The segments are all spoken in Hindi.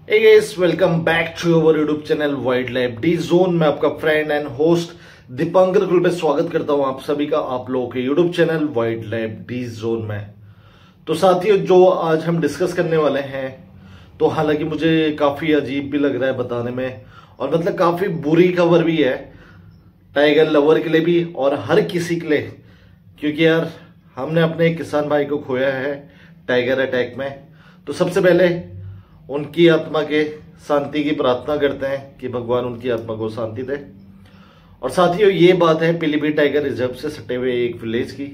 Hey guys, welcome back to our YouTube channel wildlife D zone में आपका फ्रेंड एंड होस्ट दीपांकर कुल पे स्वागत करता हूं आप सभी का आप लोगों के YouTube channel wildlife D zone में। तो साथियों, जो आज हम डिस्कस करने वाले हैं, तो हालांकि मुझे काफी अजीब भी लग रहा है बताने में, और मतलब काफी बुरी खबर भी है टाइगर लवर के लिए भी और हर किसी के लिए, क्योंकि यार हमने अपने एक किसान भाई को खोया है टाइगर अटैक में। तो सबसे पहले उनकी आत्मा के शांति की प्रार्थना करते हैं कि भगवान उनकी आत्मा को शांति दे। और साथियों, ये बात है पीलीभीत टाइगर रिजर्व से सटे हुए एक विलेज की।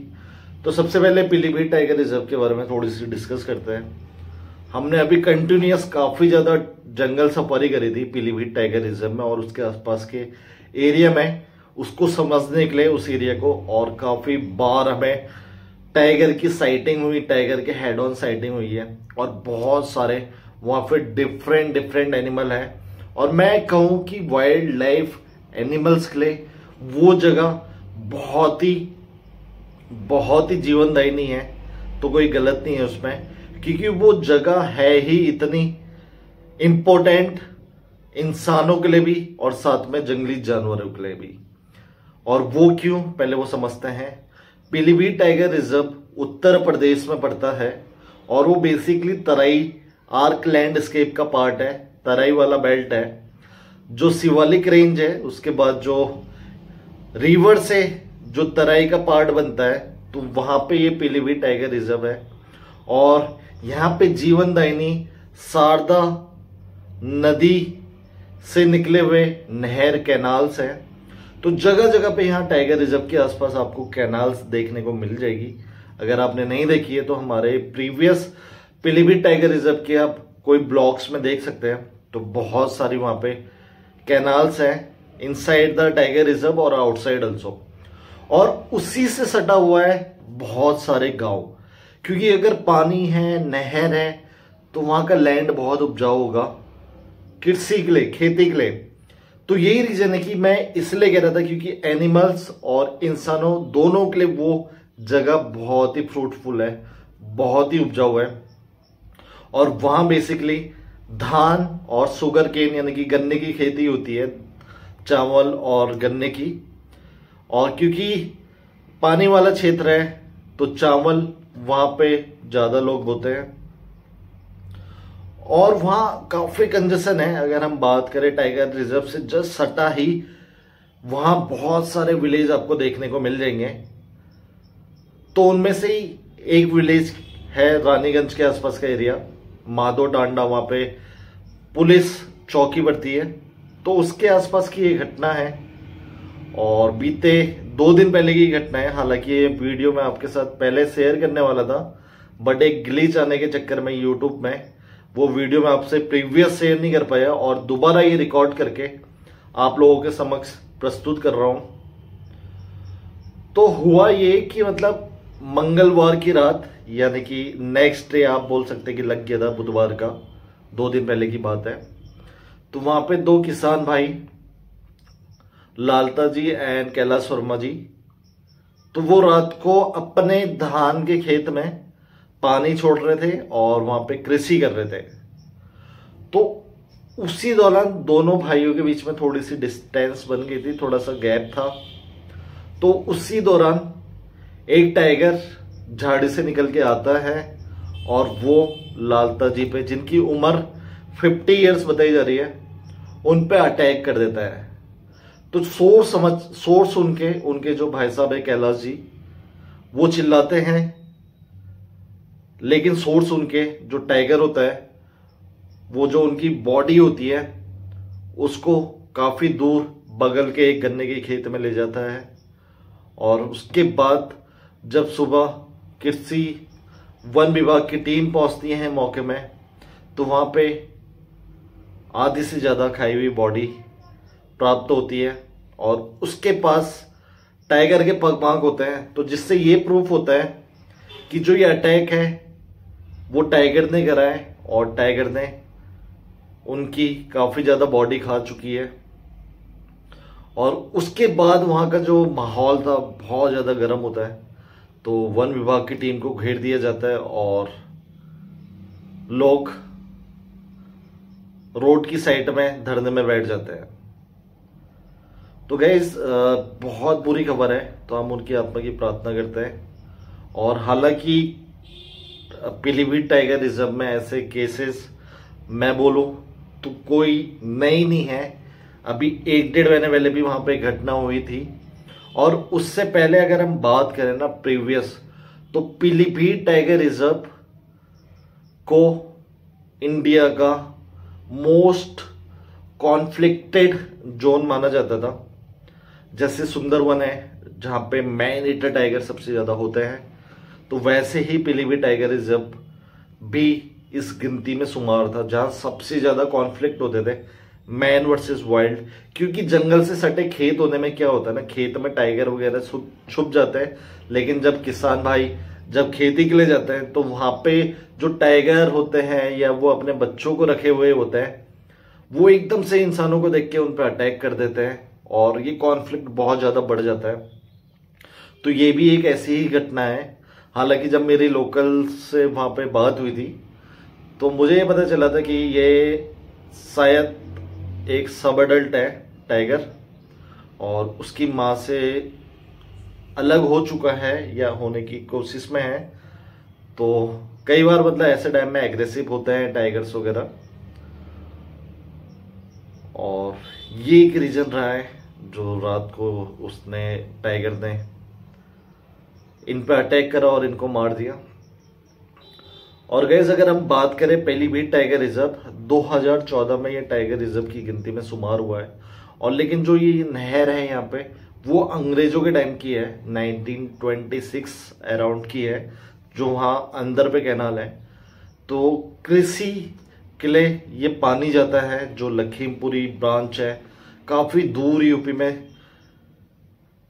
तो सबसे पहले पीलीभीत टाइगर रिजर्व के बारे में थोड़ी सी डिस्कस करते हैं। हमने अभी कंटिन्यूअस काफी ज्यादा जंगल सफारी करी थी पीलीभीत टाइगर रिजर्व में और उसके आसपास के एरिया में, उसको समझने के लिए उस एरिया को। और काफी बार हमें टाइगर की साइटिंग हुई, टाइगर के हेड ऑन साइटिंग हुई है, और बहुत सारे वहां पे डिफरेंट एनिमल है। और मैं कहूं कि वाइल्ड लाइफ एनिमल्स के लिए वो जगह बहुत ही जीवनदायिनी है, तो कोई गलत नहीं है उसमें, क्योंकि वो जगह है ही इतनी इंपॉर्टेंट इंसानों के लिए भी और साथ में जंगली जानवरों के लिए भी। और वो क्यों, पहले वो समझते हैं। पीलीभीत टाइगर रिजर्व उत्तर प्रदेश में पड़ता है और वो बेसिकली तराई आर्क लैंडस्केप का पार्ट है, तराई वाला बेल्ट है। जो शिवालिक रेंज है उसके बाद जो रिवर से जो तराई का पार्ट बनता है, तो वहां पे ये पीलीभीत टाइगर रिजर्व है। और यहाँ पे जीवनदायिनी शारदा नदी से निकले हुए नहर कैनाल्स हैं। तो जगह जगह पे यहाँ टाइगर रिजर्व के आसपास आपको कैनाल्स देखने को मिल जाएगी। अगर आपने नहीं देखी है तो हमारे प्रीवियस पीलीभीत टाइगर रिजर्व के आप कोई ब्लॉग्स में देख सकते हैं। तो बहुत सारी वहां पे कैनाल्स हैं इनसाइड द टाइगर रिजर्व और आउटसाइड ऑल्सो। और उसी से सटा हुआ है बहुत सारे गांव, क्योंकि अगर पानी है, नहर है, तो वहां का लैंड बहुत उपजाऊ होगा कृषि के लिए, खेती के लिए। तो यही रीजन है कि मैं इसलिए कह रहा था, क्योंकि एनिमल्स और इंसानों दोनों के लिए वो जगह बहुत ही फ्रूटफुल है, बहुत ही उपजाऊ है। और वहां बेसिकली धान और शुगर केन यानी कि गन्ने की खेती होती है, चावल और गन्ने की। और क्योंकि पानी वाला क्षेत्र है तो चावल वहां पे ज्यादा लोग बोते हैं। और वहां काफी कंजेशन है। अगर हम बात करें टाइगर रिजर्व से जस्ट सटा ही, वहां बहुत सारे विलेज आपको देखने को मिल जाएंगे। तो उनमें से ही एक विलेज है रानीगंज के आसपास का एरिया, माधो टांडा, वहां पे पुलिस चौकी बढ़ती है। तो उसके आसपास की ये घटना है और बीते 2 दिन पहले की घटना है। हालांकि ये वीडियो मैं आपके साथ पहले शेयर करने वाला था, बट एक ग्लिच आने के चक्कर में यूट्यूब में वो वीडियो मैं आपसे प्रीवियस शेयर नहीं कर पाया और दोबारा ये रिकॉर्ड करके आप लोगों के समक्ष प्रस्तुत कर रहा हूं। तो हुआ ये कि मतलब मंगलवार की रात, यानी कि नेक्स्ट डे आप बोल सकते कि लग गया था, बुधवार का 2 दिन पहले की बात है। तो वहां पे 2 किसान भाई, लालता जी एंड कैलाश वर्मा जी, तो वो रात को अपने धान के खेत में पानी छोड़ रहे थे और वहां पे कृषि कर रहे थे। तो उसी दौरान दोनों भाइयों के बीच में थोड़ी सी डिस्टेंस बन गई थी, थोड़ा सा गैप था। तो उसी दौरान एक टाइगर झाड़ी से निकल के आता है और वो लालता जी पे, जिनकी उम्र 50 इयर्स बताई जा रही है, उन पे अटैक कर देता है। तो शोर सुन के उनके जो भाई साहब है कैलाश जी, वो चिल्लाते हैं, लेकिन शोर सुन के जो टाइगर होता है, वो जो उनकी बॉडी होती है उसको काफी दूर बगल के एक गन्ने के खेत में ले जाता है। और उसके बाद जब सुबह कृषि वन विभाग की टीम पहुंचती है मौके में, तो वहां पे आधी से ज्यादा खाई हुई बॉडी प्राप्त होती है और उसके पास टाइगर के पग मांग होते हैं। तो जिससे ये प्रूफ होता है कि जो ये अटैक है वो टाइगर ने करा है और टाइगर ने उनकी काफी ज्यादा बॉडी खा चुकी है। और उसके बाद वहां का जो माहौल था बहुत ज्यादा गर्म होता है। तो वन विभाग की टीम को घेर दिया जाता है और लोग रोड की साइड में धरने में बैठ जाते हैं। तो गाइस बहुत बुरी खबर है, तो हम उनकी आत्मा की प्रार्थना करते हैं। और हालांकि पीलीभीत टाइगर रिजर्व में ऐसे केसेस मैं बोलूं तो कोई नई नहीं है। अभी 1-1.5 महीने पहले भी वहां पे एक घटना हुई थी, और उससे पहले अगर हम बात करें ना प्रीवियस, तो पीलीभीत टाइगर रिजर्व को इंडिया का मोस्ट कॉन्फ्लिक्टेड जोन माना जाता था। जैसे सुंदरवन है जहां पे मैन ईटर टाइगर सबसे ज्यादा होते हैं, तो वैसे ही पीलीभीत टाइगर रिजर्व भी इस गिनती में शुमार था, जहां सबसे ज्यादा कॉन्फ्लिक्ट होते थे मैन वर्सेस वाइल्ड। क्योंकि जंगल से सटे खेत होने में क्या होता है ना, खेत में टाइगर वगैरह छुप जाते हैं, लेकिन जब किसान भाई जब खेती के लिए जाते हैं तो वहां पे जो टाइगर होते हैं या वो अपने बच्चों को रखे हुए होते हैं, वो एकदम से इंसानों को देख के उन पर अटैक कर देते हैं, और ये कॉन्फ्लिक्ट बहुत ज्यादा बढ़ जाता है। तो ये भी एक ऐसी ही घटना है। हालांकि जब मेरी लोकल से वहां पे बात हुई थी तो मुझे ये पता चला था कि ये शायद एक सब अडल्ट है टाइगर, और उसकी माँ से अलग हो चुका है या होने की कोशिश में है। तो कई बार मतलब ऐसे टाइम में एग्रेसिव होते हैं टाइगर्स वगैरह, और ये एक रीजन रहा है जो रात को उसने टाइगर ने इन पे अटैक करा और इनको मार दिया। और गाइस अगर हम बात करें पीलीभीत टाइगर रिजर्व, 2014 में ये टाइगर रिजर्व की गिनती में शुमार हुआ है। और लेकिन जो ये नहर है यहाँ पे वो अंग्रेजों के टाइम की है, 1926 अराउंड की है, जो वहाँ अंदर पे कैनाल है। तो कृषि के लिए ये पानी जाता है, जो लखीमपुरी ब्रांच है काफी दूर यूपी में,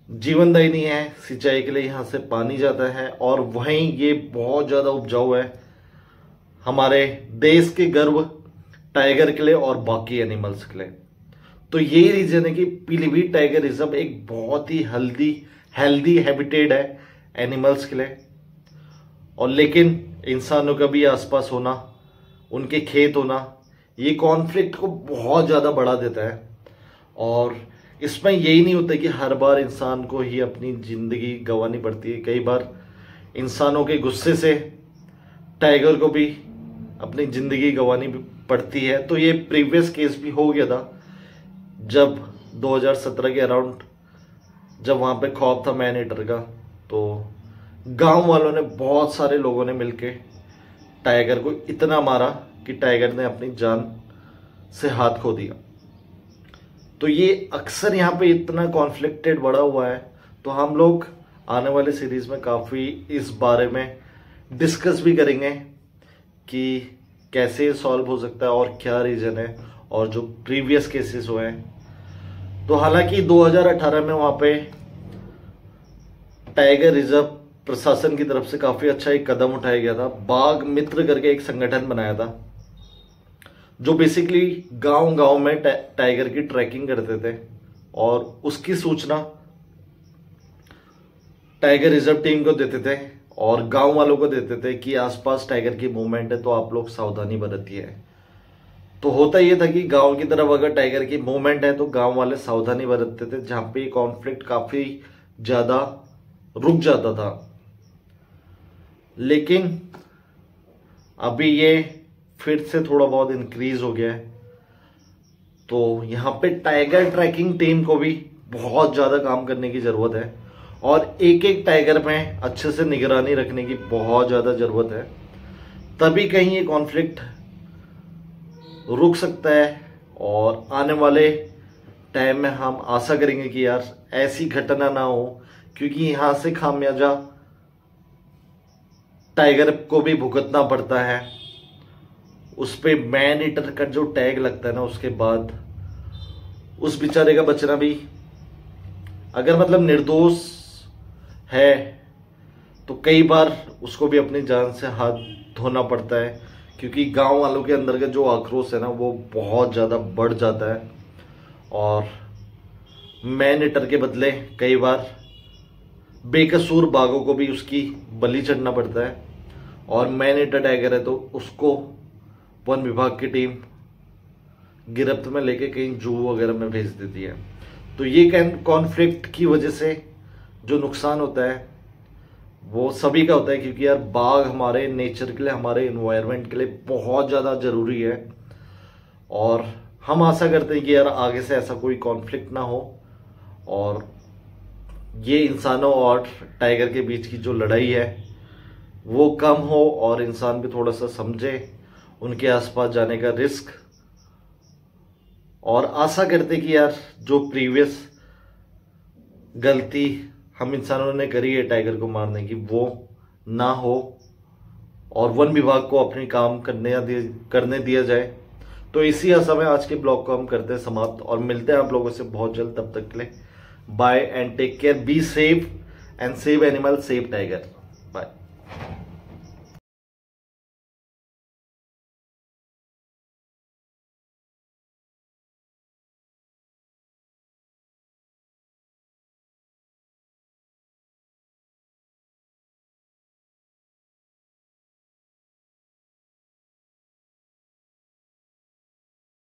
जीवनदायिनी है, सिंचाई के लिए यहाँ से पानी जाता है। और वहीं ये बहुत ज्यादा उपजाऊ है हमारे देश के गर्व टाइगर के लिए और बाकी एनिमल्स के लिए। तो यही रीजन है कि पीलीभीत टाइगर रिजर्व एक बहुत ही हेल्दी हैबिटेट है एनिमल्स के लिए। और लेकिन इंसानों का भी आसपास होना, उनके खेत होना, ये कॉन्फ्लिक्ट को बहुत ज्यादा बढ़ा देता है। और इसमें यही नहीं होता कि हर बार इंसान को ही अपनी जिंदगी गंवानी पड़ती है, कई बार इंसानों के गुस्से से टाइगर को भी अपनी जिंदगी गंवानी पड़ती है। तो ये प्रीवियस केस भी हो गया था जब 2017 के अराउंड, जब वहां पे खौफ था मैन ईटर का, तो गांव वालों ने, बहुत सारे लोगों ने मिलके टाइगर को इतना मारा कि टाइगर ने अपनी जान से हाथ खो दिया। तो ये अक्सर यहाँ पे इतना कॉन्फ्लिक्टेड बढ़ा हुआ है। तो हम लोग आने वाले सीरीज में काफी इस बारे में डिस्कस भी करेंगे कि कैसे सॉल्व हो सकता है और क्या रीजन है, और जो प्रीवियस केसेस हुए हैं। तो हालांकि 2018 में वहां पे टाइगर रिजर्व प्रशासन की तरफ से काफी अच्छा एक कदम उठाया गया था। बाघ मित्र करके एक संगठन बनाया था, जो बेसिकली गांव गांव में टाइगर की ट्रैकिंग करते थे, और उसकी सूचना टाइगर रिजर्व टीम को देते थे और गांव वालों को देते थे कि आसपास टाइगर की मूवमेंट है, तो आप लोग सावधानी बरतिए। तो होता यह था कि गांव की तरफ अगर टाइगर की मूवमेंट है तो गांव वाले सावधानी बरतते थे, जहां पे कॉन्फ्लिक्ट काफी ज्यादा रुक जाता था। लेकिन अभी ये फिर से थोड़ा बहुत इंक्रीज हो गया है। तो यहाँ पे टाइगर ट्रैकिंग टीम को भी बहुत ज्यादा काम करने की जरूरत है, और एक एक टाइगर में अच्छे से निगरानी रखने की बहुत ज्यादा जरूरत है। तभी कहीं ये कॉन्फ्लिक्ट रुक सकता है, और आने वाले टाइम में हम आशा करेंगे कि यार ऐसी घटना ना हो, क्योंकि यहां से खामियाजा टाइगर को भी भुगतना पड़ता है। उस पे मैन ईटर का जो टैग लगता है ना, उसके बाद उस बेचारे का बचना भी, अगर मतलब निर्दोष है तो कई बार उसको भी अपनी जान से हाथ धोना पड़ता है, क्योंकि गांव वालों के अंदर का जो आक्रोश है ना वो बहुत ज्यादा बढ़ जाता है। और मैन ईटर के बदले कई बार बेकसूर बाघों को भी उसकी बलि चढ़ना पड़ता है, और मैन ईटर टाइगर है तो उसको वन विभाग की टीम गिरफ्त में लेके कहीं जू वगैरह में भेज देती है। तो ये कॉन्फ्लिक्ट की वजह से जो नुकसान होता है वो सभी का होता है, क्योंकि यार बाघ हमारे नेचर के लिए, हमारे इन्वायरमेंट के लिए बहुत ज़्यादा ज़रूरी है। और हम आशा करते हैं कि यार आगे से ऐसा कोई कॉन्फ्लिक्ट ना हो और ये इंसानों और टाइगर के बीच की जो लड़ाई है वो कम हो और इंसान भी थोड़ा सा समझे उनके आसपास जाने का रिस्क। और आशा करते कि यार जो प्रीवियस गलती हम इंसानों ने करी है टाइगर को मारने की वो ना हो और वन विभाग को अपनी काम करने दिया जाए। तो इसी आशा में आज के ब्लॉग को हम करते हैं समाप्त और मिलते हैं आप लोगों से बहुत जल्द। तब तक के लिए bye and take care, be safe and save animal, save tiger.